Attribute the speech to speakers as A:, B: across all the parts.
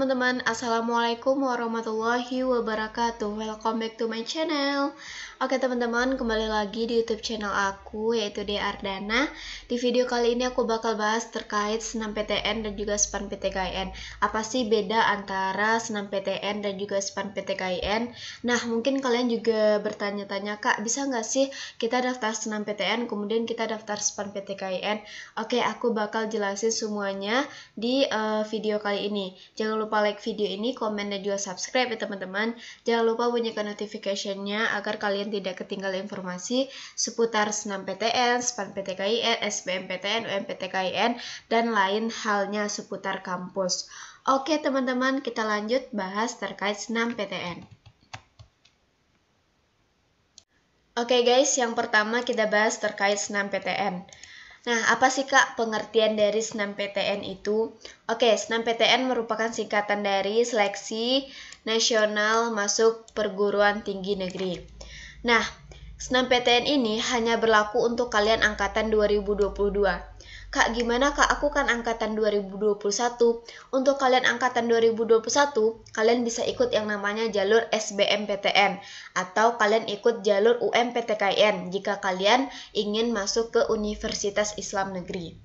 A: teman-teman, Assalamualaikum warahmatullahi wabarakatuh. Welcome back to my channel. Oke teman-teman, kembali lagi di YouTube channel aku, yaitu Dea Ardana. Di video kali ini aku bakal bahas terkait senam PTN dan juga SPAN PTKIN. Apa sih beda antara senam PTN dan juga SPAN PTKIN? Nah, mungkin kalian juga bertanya-tanya, Kak, bisa nggak sih kita daftar senam PTN, kemudian kita daftar SPAN PTKIN? Oke, aku bakal jelasin semuanya di video kali ini. Jangan lupa like video ini, komen, dan juga subscribe ya teman-teman. Jangan lupa bunyikan notification-nya agar kalian tidak ketinggalan informasi seputar senam PTN, SPAN PTKIN, SBMPTN, UMPTKIN, dan lain halnya seputar kampus. Oke teman-teman, kita lanjut bahas terkait senam PTN. Oke guys, yang pertama kita bahas terkait senam PTN. Nah, apa sih Kak pengertian dari senam PTN itu? Oke, senam PTN merupakan singkatan dari Seleksi Nasional Masuk Perguruan Tinggi Negeri. Nah, senam PTN ini hanya berlaku untuk kalian angkatan 2022. Kak, gimana Kak? Aku kan angkatan 2021. Untuk kalian angkatan 2021, kalian bisa ikut yang namanya jalur SBMPTN atau kalian ikut jalur UMPTKIN jika kalian ingin masuk ke Universitas Islam Negeri.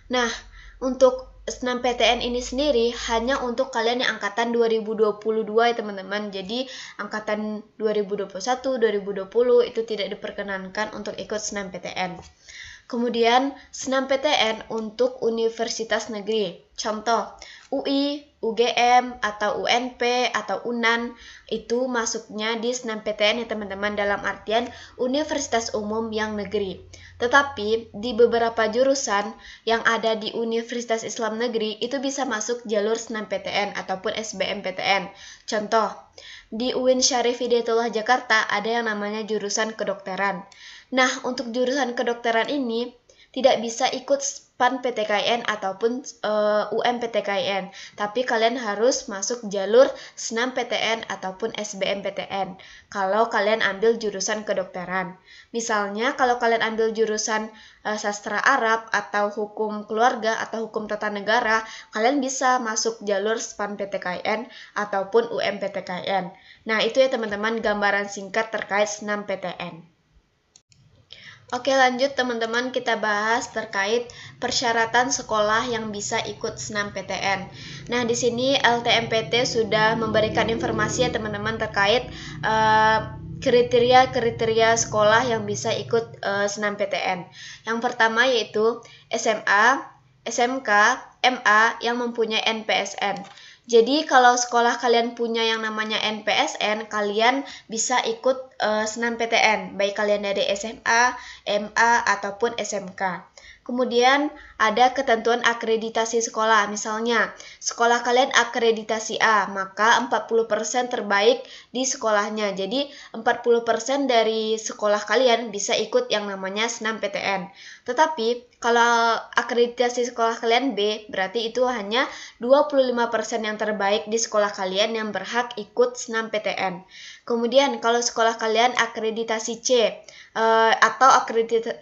A: Nah, untuk senam PTN ini sendiri hanya untuk kalian yang angkatan 2022 ya teman-teman. Jadi angkatan 2021, 2020 itu tidak diperkenankan untuk ikut senam PTN. Kemudian senam PTN untuk universitas negeri. Contoh, UI, UGM, atau UNP, atau UNAN itu masuknya di senam PTN ya teman-teman, dalam artian universitas umum yang negeri. Tetapi di beberapa jurusan yang ada di Universitas Islam Negeri itu bisa masuk jalur senam PTN ataupun SBMPTN. Contoh, di UIN Syarif Hidayatullah Jakarta ada yang namanya jurusan kedokteran. Nah, untuk jurusan kedokteran ini tidak bisa ikut SPAN PTKIN ataupun UMPTKIN, tapi kalian harus masuk jalur senam PTN ataupun SBMPTN kalau kalian ambil jurusan kedokteran. Misalnya kalau kalian ambil jurusan sastra Arab atau hukum keluarga atau hukum tata negara, kalian bisa masuk jalur SPAN PTKIN ataupun UMPTKIN. Nah, itu ya teman-teman gambaran singkat terkait senam PTN. Oke, lanjut teman-teman, kita bahas terkait persyaratan sekolah yang bisa ikut senam PTN. Nah, di sini LTMPT sudah memberikan informasi ya teman-teman terkait kriteria-kriteria sekolah yang bisa ikut senam PTN. Yang pertama yaitu SMA, SMK, MA yang mempunyai NPSN. Jadi kalau sekolah kalian punya yang namanya NPSN, kalian bisa ikut senam PTN, baik kalian dari SMA, MA, ataupun SMK. Kemudian ada ketentuan akreditasi sekolah. Misalnya, sekolah kalian akreditasi A, maka 40% terbaik di sekolahnya. Jadi, 40% dari sekolah kalian bisa ikut yang namanya senam PTN. Tetapi, kalau akreditasi sekolah kalian B, berarti itu hanya 25% yang terbaik di sekolah kalian yang berhak ikut senam PTN. Kemudian, kalau sekolah kalian akreditasi C, atau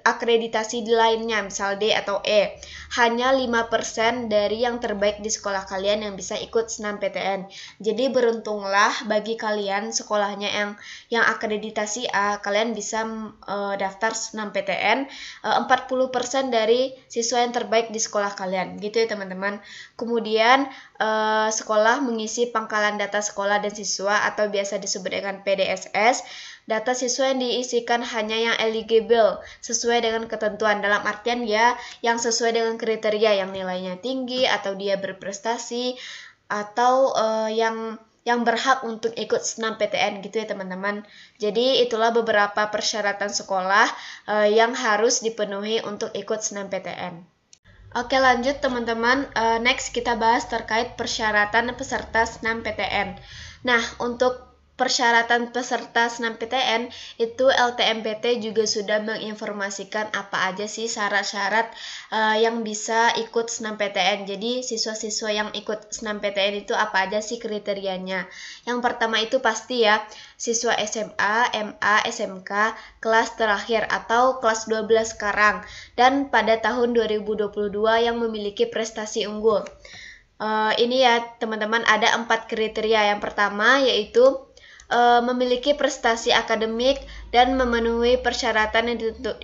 A: akreditasi lainnya, misal D atau E, hanya 5% dari yang terbaik di sekolah kalian yang bisa ikut senam PTN. Jadi beruntunglah bagi kalian sekolahnya yang akreditasi A, kalian bisa daftar senam PTN 40% dari siswa yang terbaik di sekolah kalian, gitu ya teman-teman. Kemudian sekolah mengisi pangkalan data sekolah dan siswa atau biasa disebut dengan PDSS. Data siswa yang diisikan hanya yang eligible sesuai dengan ketentuan, dalam artian ya yang sesuai dengan kriteria, yang nilainya tinggi atau dia berprestasi atau yang berhak untuk ikut senam PTN, gitu ya teman-teman. Jadi itulah beberapa persyaratan sekolah yang harus dipenuhi untuk ikut senam PTN. Oke, lanjut teman-teman, next kita bahas terkait persyaratan peserta senam PTN. Nah, untuk persyaratan peserta senam PTN itu LTMPT juga sudah menginformasikan apa aja sih syarat-syarat yang bisa ikut senam PTN. Jadi siswa-siswa yang ikut senam PTN itu apa aja sih kriterianya? Yang pertama itu pasti ya, siswa SMA, MA, SMK kelas terakhir atau kelas 12 sekarang dan pada tahun 2022 yang memiliki prestasi unggul. Ini ya teman-teman, ada 4 kriteria. Yang pertama yaitu memiliki prestasi akademik dan memenuhi persyaratan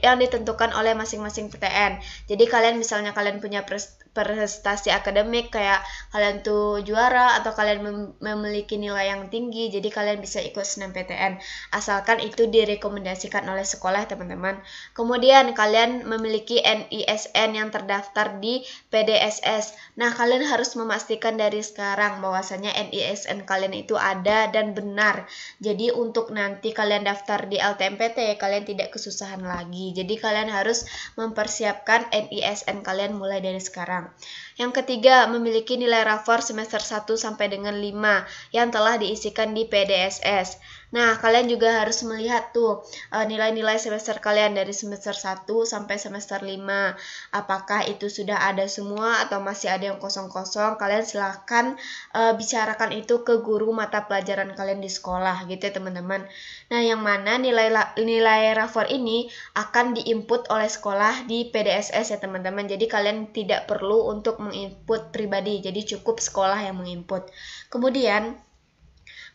A: yang ditentukan oleh masing-masing PTN. Jadi misalnya kalian punya prestasi akademik, kayak kalian tuh juara atau kalian memiliki nilai yang tinggi, jadi kalian bisa ikut SNMPTN asalkan itu direkomendasikan oleh sekolah, teman-teman. Kemudian kalian memiliki NISN yang terdaftar di PDSS. Nah, kalian harus memastikan dari sekarang bahwasanya NISN kalian itu ada dan benar. Jadi untuk nanti kalian daftar di LTMPT, kalian tidak kesusahan lagi. Jadi kalian harus mempersiapkan NISN kalian mulai dari sekarang. Yang ketiga, memiliki nilai rapor semester 1 sampai dengan 5 yang telah diisikan di PDSS. Nah, kalian juga harus melihat tuh nilai-nilai semester kalian dari semester 1 sampai semester 5. Apakah itu sudah ada semua atau masih ada yang kosong-kosong? Kalian silahkan bicarakan itu ke guru mata pelajaran kalian di sekolah gitu ya, teman-teman. Nah, yang mana nilai rapor ini akan diinput oleh sekolah di PDSS ya, teman-teman. Jadi kalian tidak perlu untuk menginput pribadi, jadi cukup sekolah yang menginput. Kemudian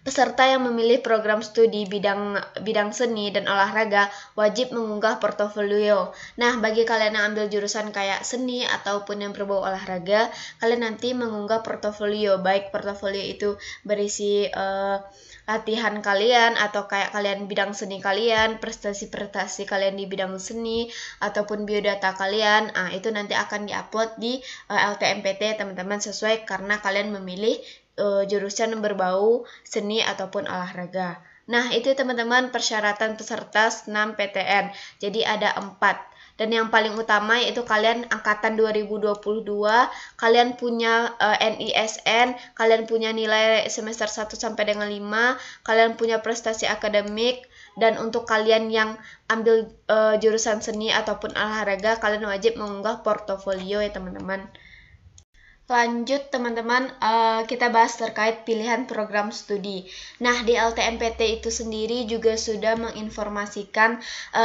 A: peserta yang memilih program studi bidang seni dan olahraga wajib mengunggah portofolio. Nah, bagi kalian yang ambil jurusan kayak seni ataupun yang berbau olahraga, kalian nanti mengunggah portofolio. Baik portofolio itu berisi latihan kalian, atau kayak kalian bidang seni kalian, prestasi-prestasi kalian di bidang seni, ataupun biodata kalian. Itu nanti akan diupload di LTMPT, teman-teman, sesuai karena kalian memilih jurusan yang berbau seni ataupun olahraga. Nah, itu teman-teman persyaratan peserta SNMPTN. Jadi ada 4. Dan yang paling utama yaitu kalian angkatan 2022, kalian punya NISN, kalian punya nilai semester 1 sampai dengan 5, kalian punya prestasi akademik, dan untuk kalian yang ambil jurusan seni ataupun olahraga, kalian wajib mengunggah portofolio ya, teman-teman. Lanjut teman-teman, kita bahas terkait pilihan program studi. Nah, di LTMPT itu sendiri juga sudah menginformasikan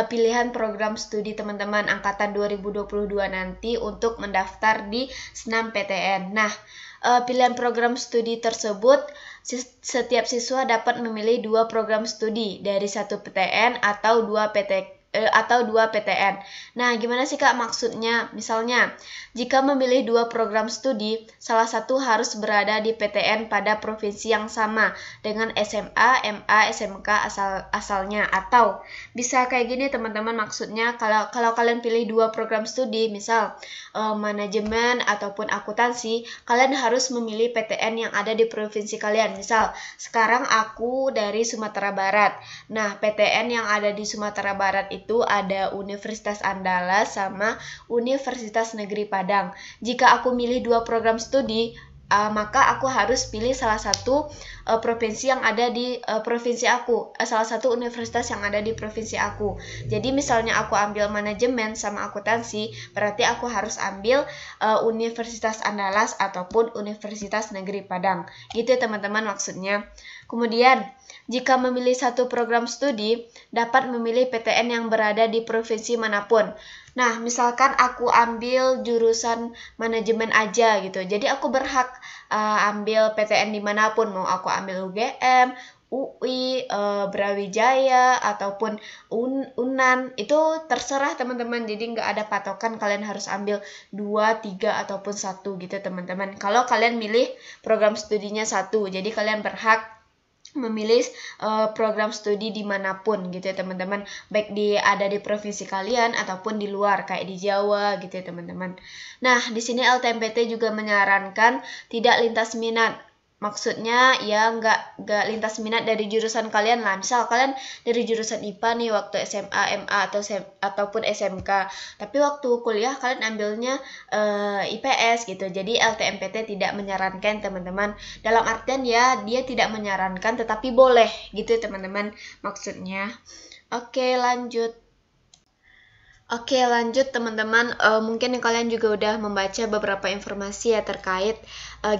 A: pilihan program studi teman-teman angkatan 2022 nanti untuk mendaftar di SNMPTN. Nah, pilihan program studi tersebut setiap siswa dapat memilih 2 program studi dari 1 PTN atau 2 PTN. Nah, gimana sih Kak maksudnya? Misalnya, jika memilih 2 program studi, salah satu harus berada di PTN pada provinsi yang sama dengan SMA, MA, SMK asalnya. Atau bisa kayak gini teman-teman, maksudnya kalau kalian pilih 2 program studi, misal manajemen ataupun akuntansi, kalian harus memilih PTN yang ada di provinsi kalian. Misal, sekarang aku dari Sumatera Barat. Nah, PTN yang ada di Sumatera Barat itu ada Universitas Andalas sama Universitas Negeri Padang. Jika aku milih 2 program studi, maka aku harus pilih salah satu provinsi yang ada di provinsi aku, salah satu universitas yang ada di provinsi aku. Jadi misalnya aku ambil manajemen sama akuntansi, berarti aku harus ambil Universitas Andalas ataupun Universitas Negeri Padang. Gitu ya teman-teman maksudnya. Kemudian, jika memilih satu program studi, dapat memilih PTN yang berada di provinsi manapun. Nah, misalkan aku ambil jurusan manajemen aja gitu, jadi aku berhak ambil PTN dimanapun, mau aku ambil UGM, UI, Brawijaya, ataupun UNAN, itu terserah teman-teman. Jadi nggak ada patokan kalian harus ambil 2, 3, ataupun 1 gitu teman-teman. Kalau kalian milih program studinya 1, jadi kalian berhak memilih program studi dimanapun gitu ya teman-teman, baik ada di provinsi kalian ataupun di luar kayak di Jawa gitu ya teman-teman. Nah, di sini LTMPT juga menyarankan tidak lintas minat. Maksudnya ya nggak lintas minat dari jurusan kalian lah. Misal kalian dari jurusan IPA nih waktu SMA, MA ataupun SMK, tapi waktu kuliah kalian ambilnya IPS gitu. Jadi LTMPT tidak menyarankan teman-teman. Dalam artian ya dia tidak menyarankan tetapi boleh gitu ya teman-teman maksudnya. Oke, lanjut. Oke, lanjut teman-teman. Mungkin kalian juga udah membaca beberapa informasi ya terkait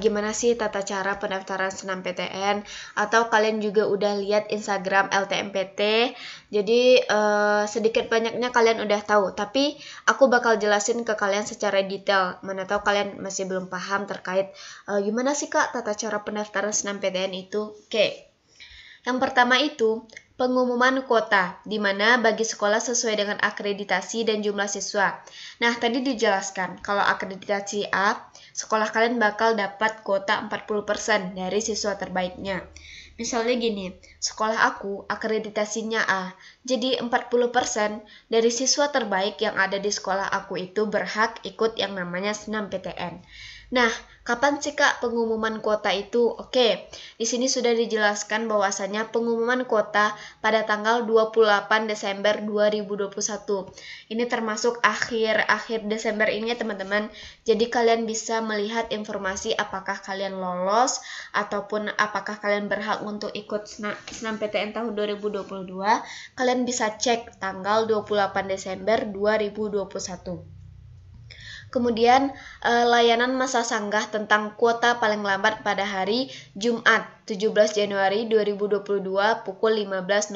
A: gimana sih tata cara pendaftaran SNMPTN, atau kalian juga udah lihat Instagram LTMPT. Jadi sedikit banyaknya kalian udah tahu, tapi aku bakal jelasin ke kalian secara detail. Mana tahu kalian masih belum paham terkait gimana sih Kak tata cara pendaftaran SNMPTN itu. Oke. Yang pertama itu pengumuman kuota, di mana bagi sekolah sesuai dengan akreditasi dan jumlah siswa. Nah, tadi dijelaskan, kalau akreditasi A, sekolah kalian bakal dapat kuota 40% dari siswa terbaiknya. Misalnya gini, sekolah aku akreditasinya A, jadi 40% dari siswa terbaik yang ada di sekolah aku itu berhak ikut yang namanya SNMPTN. Nah, kapan sih Kak pengumuman kuota itu? Oke, di sini sudah dijelaskan bahwasanya pengumuman kuota pada tanggal 28 Desember 2021. Ini termasuk akhir Desember ini ya teman-teman. Jadi kalian bisa melihat informasi apakah kalian lolos ataupun apakah kalian berhak untuk ikut SNMPTN tahun 2022. Kalian bisa cek tanggal 28 Desember 2021. Kemudian layanan masa sanggah tentang kuota paling lambat pada hari Jumat 17 Januari 2022 pukul 15.00.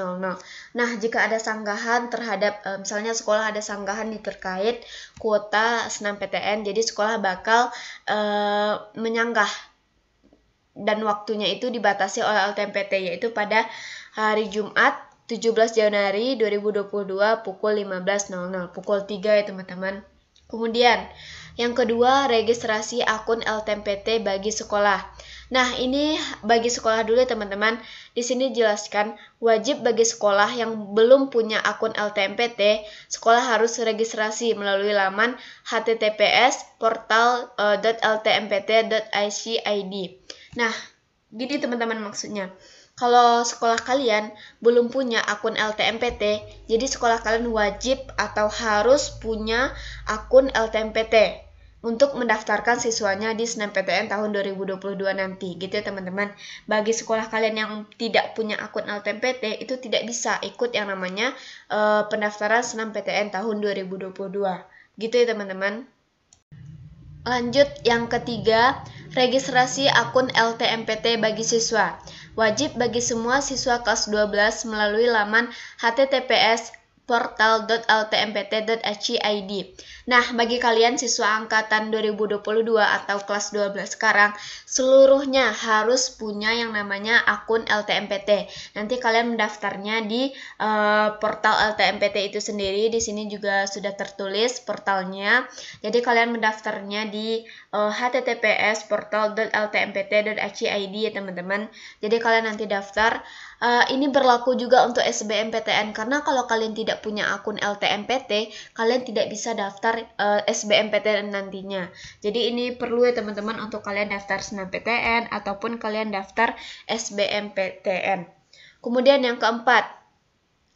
A: Nah, jika ada sanggahan terhadap misalnya sekolah ada sanggahan terkait kuota SNMPTN, jadi sekolah bakal menyanggah dan waktunya itu dibatasi oleh LTMPT, yaitu pada hari Jumat 17 Januari 2022 pukul 15.00, pukul 3 ya teman-teman. Kemudian, yang kedua, registrasi akun LTMPT bagi sekolah. Nah, ini bagi sekolah dulu ya teman-teman. Di sini jelaskan, wajib bagi sekolah yang belum punya akun LTMPT, sekolah harus registrasi melalui laman https://portal.ltmpt.ic.id. Nah, gini teman-teman maksudnya. Kalau sekolah kalian belum punya akun LTMPT, jadi sekolah kalian wajib atau harus punya akun LTMPT untuk mendaftarkan siswanya di SNMPTN tahun 2022 nanti, gitu ya teman-teman. Bagi sekolah kalian yang tidak punya akun LTMPT, itu tidak bisa ikut yang namanya pendaftaran SNMPTN tahun 2022. Gitu ya teman-teman. Lanjut, yang ketiga, registrasi akun LTMPT bagi siswa. Wajib bagi semua siswa kelas 12 melalui laman https://portal.ltmpt.ac.id. Nah, bagi kalian siswa angkatan 2022 atau kelas 12 sekarang, seluruhnya harus punya yang namanya akun LTMPT. Nanti kalian mendaftarnya di portal LTMPT itu sendiri. Di sini juga sudah tertulis portalnya. Jadi kalian mendaftarnya di https://portal.ltmpt.ac.id ya teman-teman. Jadi kalian nanti daftar. Ini berlaku juga untuk SBMPTN, karena kalau kalian tidak punya akun LTMPT, kalian tidak bisa daftar SBMPTN nantinya. Jadi ini perlu ya teman-teman untuk kalian daftar SNMPTN ataupun kalian daftar SBMPTN. Kemudian yang keempat,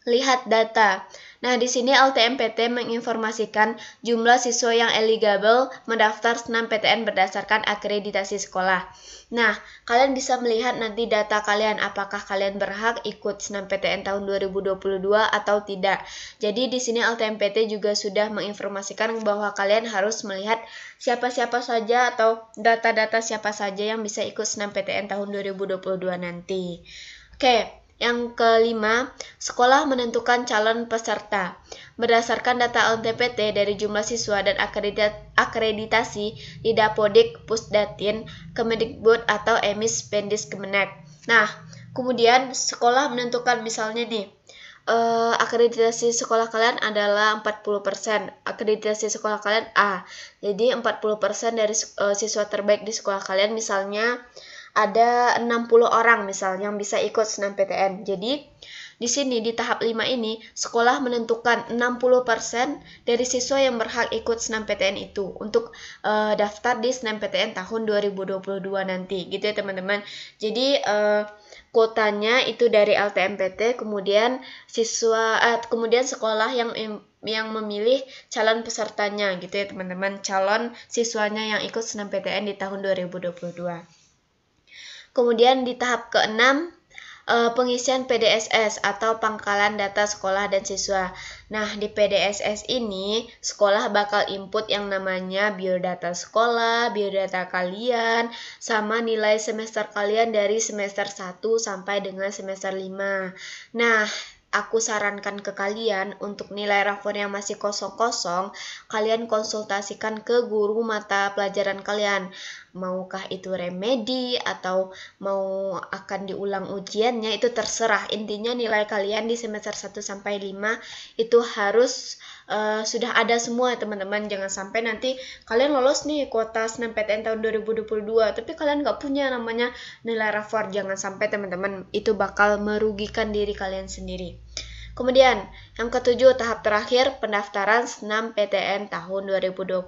A: lihat data. Nah, di sini LTMPT menginformasikan jumlah siswa yang eligible mendaftar SNMPTN berdasarkan akreditasi sekolah. Nah, kalian bisa melihat nanti data kalian, apakah kalian berhak ikut SNMPTN tahun 2022 atau tidak. Jadi di sini LTMPT juga sudah menginformasikan bahwa kalian harus melihat siapa-siapa saja atau data-data siapa saja yang bisa ikut SNMPTN tahun 2022 nanti. Oke. Yang kelima, sekolah menentukan calon peserta. Berdasarkan data LTMPT dari jumlah siswa dan akreditasi di Dapodik, Pusdatin, Kemendikbud atau Emis Pendis Kemenak. Nah, kemudian sekolah menentukan misalnya nih, akreditasi sekolah kalian adalah 40%. Akreditasi sekolah kalian A. Jadi 40% dari siswa terbaik di sekolah kalian, misalnya ada 60 orang misalnya yang bisa ikut SNMPTN. Jadi di sini di tahap 5 ini sekolah menentukan 60% dari siswa yang berhak ikut SNMPTN itu untuk daftar di SNMPTN tahun 2022 nanti, gitu ya teman-teman. Jadi kuotanya itu dari LTMPT, kemudian kemudian sekolah yang memilih calon pesertanya, gitu ya teman-teman, calon siswanya yang ikut SNMPTN di tahun 2022. Kemudian di tahap ke-6, pengisian PDSS atau pangkalan data sekolah dan siswa. Nah, di PDSS ini sekolah bakal input yang namanya biodata sekolah, biodata kalian, sama nilai semester kalian dari semester 1 sampai dengan semester 5. Nah, aku sarankan ke kalian untuk nilai rapor yang masih kosong-kosong, kalian konsultasikan ke guru mata pelajaran kalian. Maukah itu remedi atau mau akan diulang ujiannya, itu terserah. Intinya nilai kalian di semester 1 sampai 5 itu harus sudah ada semua ya teman-teman. Jangan sampai nanti kalian lolos nih kuota SNMPTN tahun 2022 tapi kalian nggak punya namanya nilai rapor. Jangan sampai teman-teman, itu bakal merugikan diri kalian sendiri. Kemudian, yang ketujuh, tahap terakhir, pendaftaran SNMPTN tahun 2022.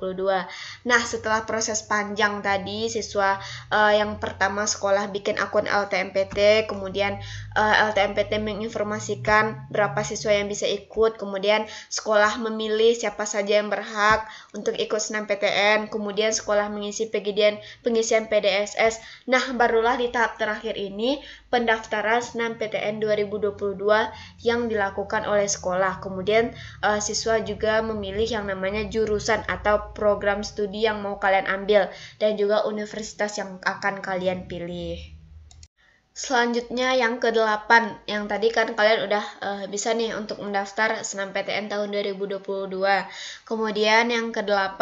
A: Nah, setelah proses panjang tadi, siswa yang pertama sekolah bikin akun LTMPT, kemudian LTMPT menginformasikan berapa siswa yang bisa ikut, kemudian sekolah memilih siapa saja yang berhak untuk ikut SNMPTN, kemudian sekolah mengisi pengisian PDSS. Nah, barulah di tahap terakhir ini, pendaftaran SNMPTN 2022 yang dilakukan oleh sekolah. Kemudian siswa juga memilih yang namanya jurusan atau program studi yang mau kalian ambil dan juga universitas yang akan kalian pilih. Selanjutnya yang ke-8, yang tadi kan kalian udah bisa nih untuk mendaftar SNMPTN tahun 2022. Kemudian yang ke-8,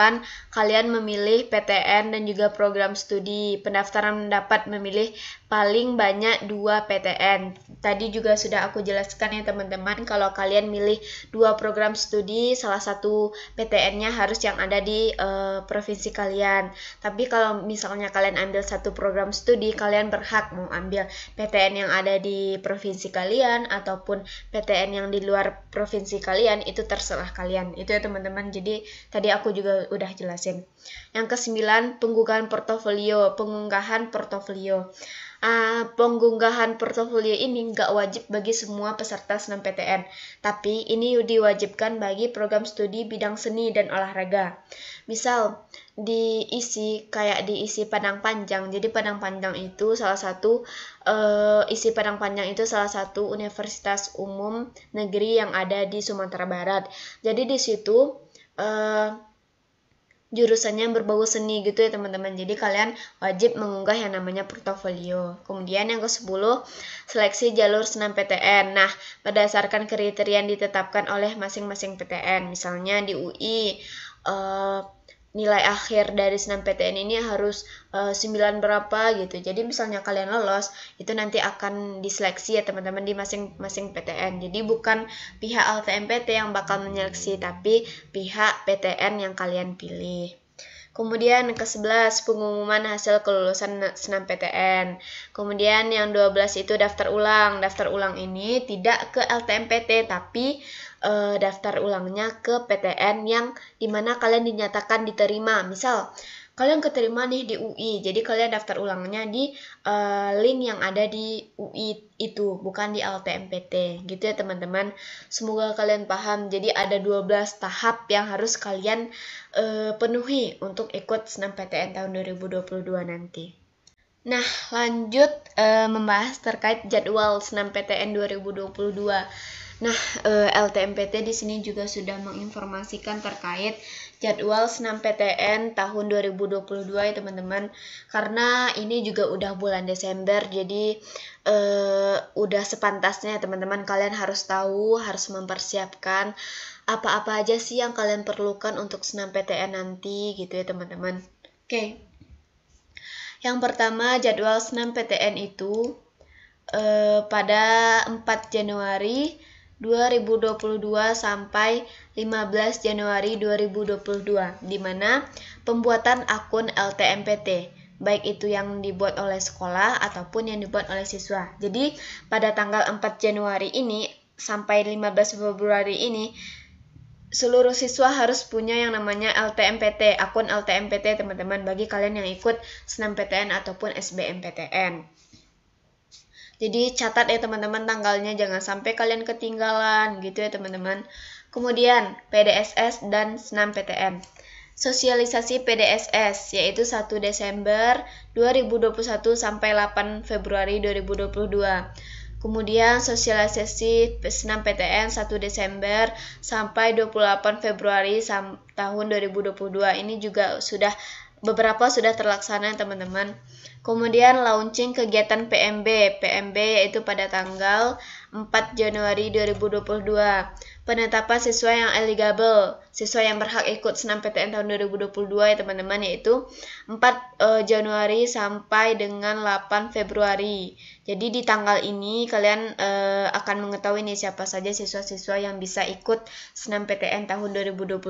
A: kalian memilih PTN dan juga program studi. Pendaftaran dapat memilih paling banyak 2 PTN. Tadi juga sudah aku jelaskan ya teman-teman, kalau kalian milih 2 program studi, salah satu PTN-nya harus yang ada di provinsi kalian. Tapi kalau misalnya kalian ambil satu program studi, kalian berhak mau ambil PTN yang ada di provinsi kalian ataupun PTN yang di luar provinsi kalian, itu terserah kalian. Itu ya teman-teman. Jadi tadi aku juga udah jelasin. Yang ke-9, pengunggahan portofolio. Pengunggahan portofolio ini nggak wajib bagi semua peserta SNMPTN, tapi ini diwajibkan bagi program studi bidang seni dan olahraga. Misal diisi padang panjang. Jadi padang panjang itu salah satu salah satu universitas umum negeri yang ada di Sumatera Barat. Jadi di situ jurusannya berbau seni gitu ya teman-teman. Jadi kalian wajib mengunggah yang namanya portofolio. Kemudian yang ke-10, seleksi jalur SNMPTN. Nah, berdasarkan kriteria yang ditetapkan oleh masing-masing PTN. Misalnya di UI nilai akhir dari SNMPTN ini harus 9 berapa gitu. Jadi misalnya kalian lolos, itu nanti akan diseleksi ya teman-teman di masing-masing PTN. Jadi bukan pihak LTMPT yang bakal menyeleksi, tapi pihak PTN yang kalian pilih. Kemudian ke-11, pengumuman hasil kelulusan SNMPTN. Kemudian yang 12 itu daftar ulang. Daftar ulang ini tidak ke LTMPT, tapi daftar ulangnya ke PTN yang dimana kalian dinyatakan diterima. Misal kalian keterima nih di UI, jadi kalian daftar ulangnya di link yang ada di UI itu, bukan di LTMPT gitu ya teman-teman. Semoga kalian paham. Jadi ada 12 tahap yang harus kalian penuhi untuk ikut SNMPTN tahun 2022 nanti. Nah, lanjut membahas terkait jadwal SNMPTN 2022. Nah, LTMPT di sini juga sudah menginformasikan terkait jadwal SNMPTN tahun 2022 ya teman-teman. Karena ini juga udah bulan Desember, jadi udah sepantasnya teman-teman kalian harus tahu, harus mempersiapkan apa-apa aja sih yang kalian perlukan untuk SNMPTN nanti gitu ya teman-teman. Oke. Yang pertama, jadwal SNMPTN itu pada 4 Januari 2022 sampai 15 Januari 2022, di mana pembuatan akun LTMPT, baik itu yang dibuat oleh sekolah ataupun yang dibuat oleh siswa. Jadi pada tanggal 4 Januari ini sampai 15 Februari ini, seluruh siswa harus punya yang namanya LTMPT, akun LTMPT teman-teman, bagi kalian yang ikut SNMPTN ataupun SBMPTN. Jadi catat ya teman-teman tanggalnya, jangan sampai kalian ketinggalan gitu ya teman-teman. Kemudian PDSS dan SNMPTN. Sosialisasi PDSS yaitu 1 Desember 2021 sampai 8 Februari 2022. Kemudian sosialisasi senam PTN 1 Desember sampai 28 Februari tahun 2022. Ini juga beberapa sudah terlaksana teman-teman. Kemudian launching kegiatan PMB yaitu pada tanggal 4 Januari 2022. Penetapan siswa yang eligible, siswa yang berhak ikut senam PTN tahun 2022 ya teman-teman, yaitu 4 Januari sampai dengan 8 Februari. Jadi di tanggal ini kalian akan mengetahui nih siapa saja siswa-siswa yang bisa ikut senam PTN tahun 2022.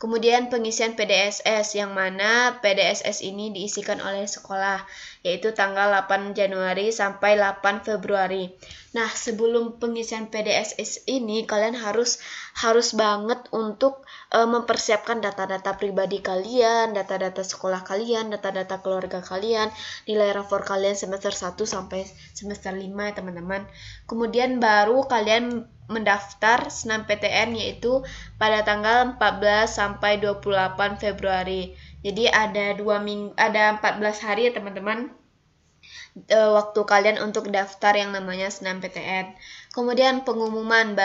A: Kemudian pengisian PDSS, yang mana PDSS ini diisikan oleh sekolah, yaitu tanggal 8 Januari sampai 8 Februari. Nah, sebelum pengisian PDSS ini kalian harus banget untuk mempersiapkan data-data pribadi kalian, data-data sekolah kalian, data-data keluarga kalian, nilai rapor kalian semester 1 sampai semester 5 ya teman-teman. Kemudian baru kalian mendaftar senam PTN yaitu pada tanggal 14 sampai 28 Februari. Jadi ada 14 hari ya teman-teman waktu kalian untuk daftar yang namanya senam PTN. Kemudian pengumuman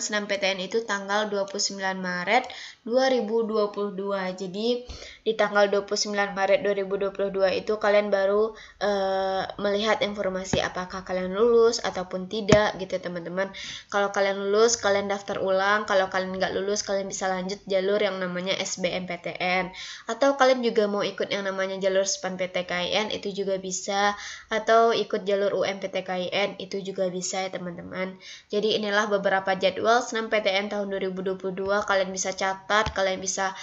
A: senam PTN itu tanggal 29 Maret 2022. Jadi di tanggal 29 Maret 2022 itu kalian baru melihat informasi apakah kalian lulus ataupun tidak gitu teman-teman. Kalau kalian lulus, kalian daftar ulang. Kalau kalian nggak lulus, kalian bisa lanjut jalur yang namanya SBMPTN. Atau kalian juga mau ikut yang namanya jalur SPAN-PTKIN, itu juga bisa. Atau ikut jalur UMPTKIN, itu juga bisa ya teman-teman. Jadi inilah beberapa jadwal senam PTN tahun 2022. Kalian bisa catat, kalian bisa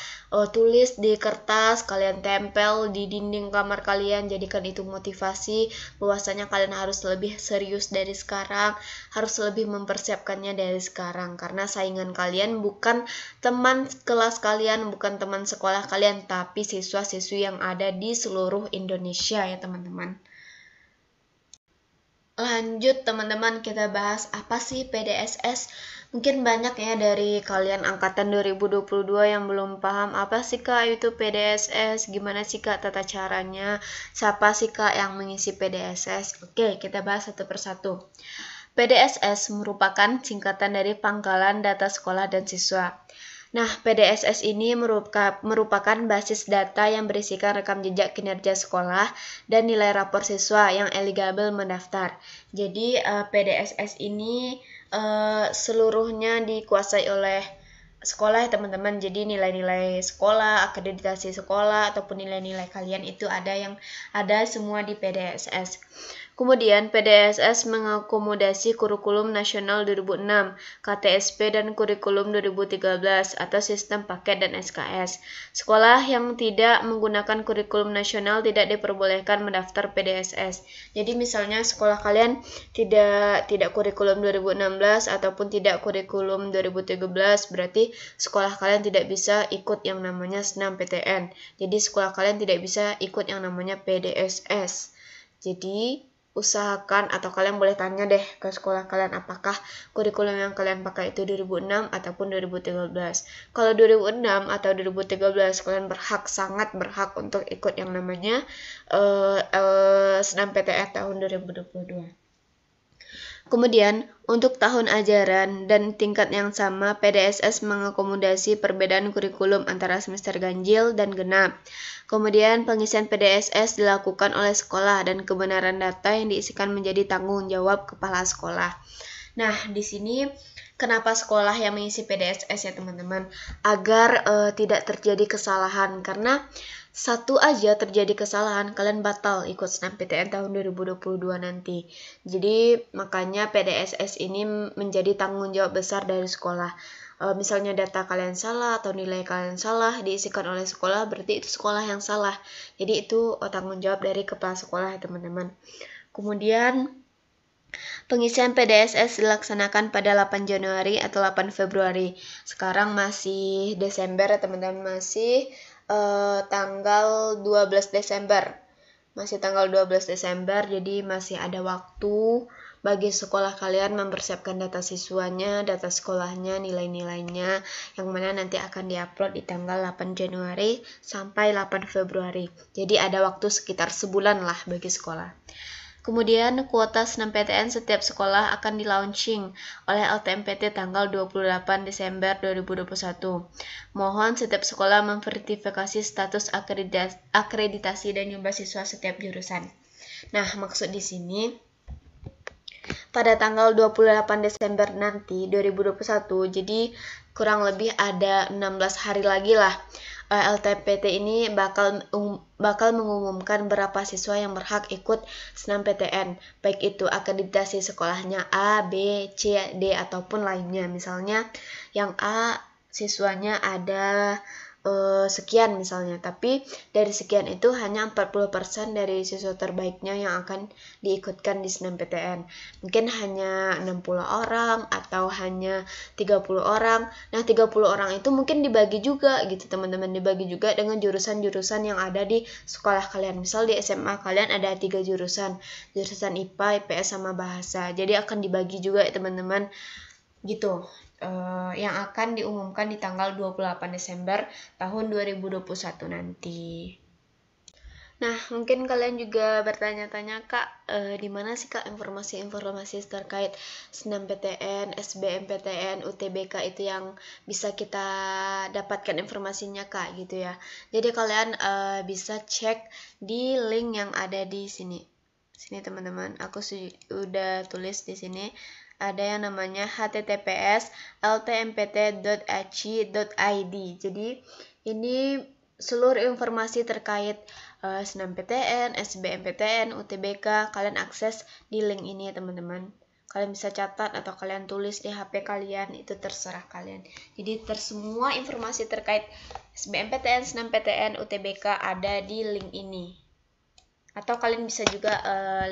A: tulis di kertas, kalian tempel di dinding kamar kalian. Jadikan itu motivasi bahwasanya kalian harus lebih serius dari sekarang, harus lebih mempersiapkannya dari sekarang, karena saingan kalian bukan teman kelas kalian, bukan teman sekolah kalian, tapi siswa-siswi yang ada di seluruh Indonesia ya teman-teman. Lanjut teman-teman, kita bahas apa sih PDSS. Mungkin banyak ya dari kalian angkatan 2022 yang belum paham apa sih kak itu PDSS, gimana sih kak tata caranya, siapa sih kak yang mengisi PDSS. Oke, kita bahas satu persatu. PDSS merupakan singkatan dari Pangkalan Data Sekolah dan Siswa. Nah, PDSS ini merupakan basis data yang berisikan rekam jejak kinerja sekolah dan nilai rapor siswa yang eligible mendaftar. Jadi, PDSS ini seluruhnya dikuasai oleh sekolah ya teman-teman. Jadi nilai-nilai sekolah, akreditasi sekolah, ataupun nilai-nilai kalian itu ada semua di PDSS. Kemudian PDSS mengakomodasi Kurikulum Nasional 2006, KTSP, dan Kurikulum 2013 atau Sistem Paket dan SKS. Sekolah yang tidak menggunakan Kurikulum Nasional tidak diperbolehkan mendaftar PDSS. Jadi misalnya sekolah kalian tidak Kurikulum 2016 ataupun tidak Kurikulum 2013, berarti sekolah kalian tidak bisa ikut yang namanya senam PTN. Jadi sekolah kalian tidak bisa ikut yang namanya PDSS. Jadi usahakan, atau kalian boleh tanya deh ke sekolah kalian apakah kurikulum yang kalian pakai itu 2006 ataupun 2013. Kalau 2006 atau 2013 kalian sangat berhak untuk ikut yang namanya senam PTN tahun 2022. Kemudian, untuk tahun ajaran dan tingkat yang sama, PDSS mengakomodasi perbedaan kurikulum antara semester ganjil dan genap. Kemudian, pengisian PDSS dilakukan oleh sekolah dan kebenaran data yang diisikan menjadi tanggung jawab kepala sekolah. Nah, di sini kenapa sekolah yang mengisi PDSS ya teman-teman? Agar tidak terjadi kesalahan, karena satu aja terjadi kesalahan, kalian batal ikut senam PTN tahun 2022 nanti. Jadi makanya PDSS ini menjadi tanggung jawab besar dari sekolah. Misalnya data kalian salah atau nilai kalian salah diisikan oleh sekolah, berarti itu sekolah yang salah. Jadi itu tanggung jawab dari kepala sekolah ya teman-teman. Kemudian pengisian PDSS dilaksanakan pada 8 Januari atau 8 Februari. Sekarang masih Desember ya teman-teman, masih tanggal 12 Desember. Masih tanggal 12 Desember, jadi masih ada waktu bagi sekolah kalian mempersiapkan data siswanya, data sekolahnya, nilai-nilainya, yang mana nanti akan diupload di tanggal 8 Januari sampai 8 Februari. Jadi ada waktu sekitar sebulan lah bagi sekolah. Kemudian kuota SNMPTN setiap sekolah akan di-launching oleh LTMPT tanggal 28 Desember 2021. Mohon setiap sekolah memverifikasi status akreditasi dan jumlah siswa setiap jurusan. Nah, maksud di sini pada tanggal 28 Desember nanti 2021, jadi kurang lebih ada 16 hari lagi lah. LTMPT ini bakal mengumumkan berapa siswa yang berhak ikut SNMPTN, baik itu akreditasi sekolahnya A, B, C, D ataupun lainnya. Misalnya yang A siswanya ada sekian misalnya, tapi dari sekian itu hanya 40% dari siswa terbaiknya yang akan diikutkan di SNMPTN. Mungkin hanya 60 orang atau hanya 30 orang. Nah, 30 orang itu mungkin dibagi juga gitu teman-teman, dibagi juga dengan jurusan-jurusan yang ada di sekolah kalian. Misal di SMA kalian ada 3 jurusan IPA, IPS sama bahasa. Jadi akan dibagi juga ya teman-teman gitu. Yang akan diumumkan di tanggal 28 Desember tahun 2021 nanti. Nah, mungkin kalian juga bertanya-tanya, Kak, di mana sih Kak informasi-informasi terkait SNMPTN, SBMPTN, UTBK itu yang bisa kita dapatkan informasinya, Kak, gitu ya. Jadi kalian bisa cek di link yang ada di sini. Sini teman-teman, aku sudah tulis di sini. Ada yang namanya https://ltmpt.ac.id. Jadi ini seluruh informasi terkait SNMPTN, SBMPTN, UTBK kalian akses di link ini ya teman-teman. Kalian bisa catat atau kalian tulis di HP kalian, itu terserah kalian. Jadi semua informasi terkait SBMPTN, SNMPTN, UTBK ada di link ini. Atau kalian bisa juga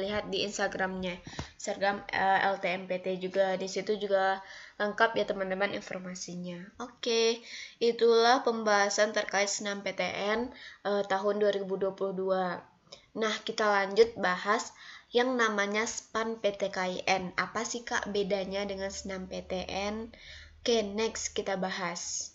A: lihat di Instagram LTMPT juga, di situ juga lengkap ya teman-teman informasinya. Oke, itulah pembahasan terkait SNMPTN tahun 2022. Nah, kita lanjut bahas yang namanya SPAN PTKIN. Apa sih Kak bedanya dengan SNMPTN? Oke, next kita bahas.